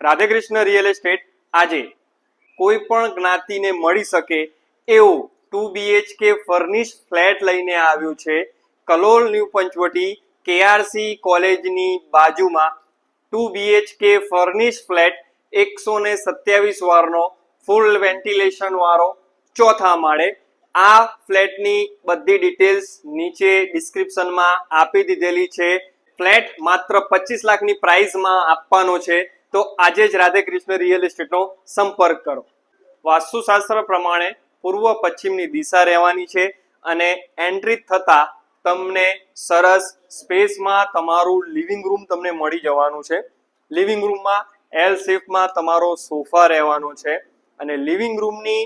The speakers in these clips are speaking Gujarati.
રાધેકૃષ્ણ રિયલ એસ્ટેટ આજે કોઈ પણ જ્ઞાતિને મળી શકે એવું 2 BHK ફર્નિશ ફ્લેટ લઈને આવ્યું છે કલોલ ન્યૂ પંચવટી KRC કોલેજની બાજુમાં 2 BHK ફર્નિશ ફ્લેટ 127 વારનો ફૂલ વેન્ટિલેશન વાળો ચોથા માળે। આ ફ્લેટની બધી ડિટેલ્સ નીચે ડિસ્ક્રિપ્શનમાં આપી દીધેલી છે। ફ્લેટ માત્ર 25 લાખની પ્રાઇસમાં આપવાનો છે, તો આજે જ રાધેકૃષ્ણ રિયલ એસ્ટેટનો સંપર્ક કરો। વાસ્તુશાસ્ત્ર પ્રમાણે પૂર્વ પશ્ચિમની દિશા રહેવાની છે અને એન્ટ્રી થતા તમને સરસ સ્પેસમાં તમારું લિવિંગ રૂમ તમને મળી જવાનું છે। લિવિંગ રૂમમાં એલ શેપમાં તમારો સોફા રહેવાનો છે અને લિવિંગ રૂમની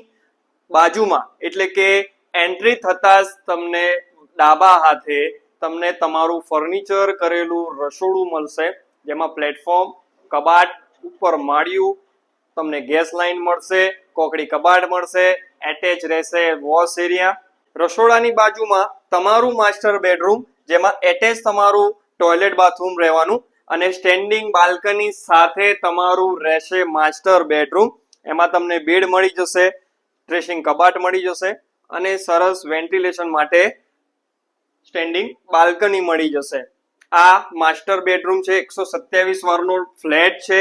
બાજુમાં એટલે કે એન્ટ્રી થતા જ તમને ડાબા હાથે તમને તમારું ફર્નિચર કરેલું રસોડું મળશે, જેમાં પ્લેટફોર્મ, કબાટ, ઉપર માળિયું, તમને ગેસ લાઈન મળશે, કોકડી કબાટ મળશે, એટેચ રહેશે વોશ એરિયા। રસોડાની બાજુમાં તમારું માસ્ટર બેડરૂમ, જેમાં એટેચ તમારું ટોયલેટ બાથરૂમ રહેવાનું અને સ્ટેન્ડિંગ બાલ્કની સાથે તમારું રહેશે માસ્ટર બેડરૂમ। એમાં તમને બેડ મળી જશે, ડ્રેસિંગ કબાટ મળી જશે અને સરસ વેન્ટિલેશન માટે સ્ટેન્ડિંગ બાલ્કની મળી જશે। આ માસ્ટર બેડરૂમ છે, 127 વારનો ફ્લેટ છે।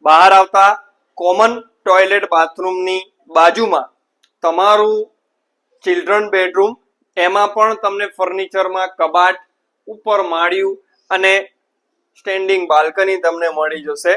બહાર આવતા કોમન ટોયલેટ બાથરૂમની બાજુમાં તમારું ચિલ્ડ્રન બેડરૂમ, એમાં પણ તમને ફર્નિચરમાં કબાટ, ઉપર માળિયું અને સ્ટેન્ડિંગ બાલ્કની તમને મળી જશે।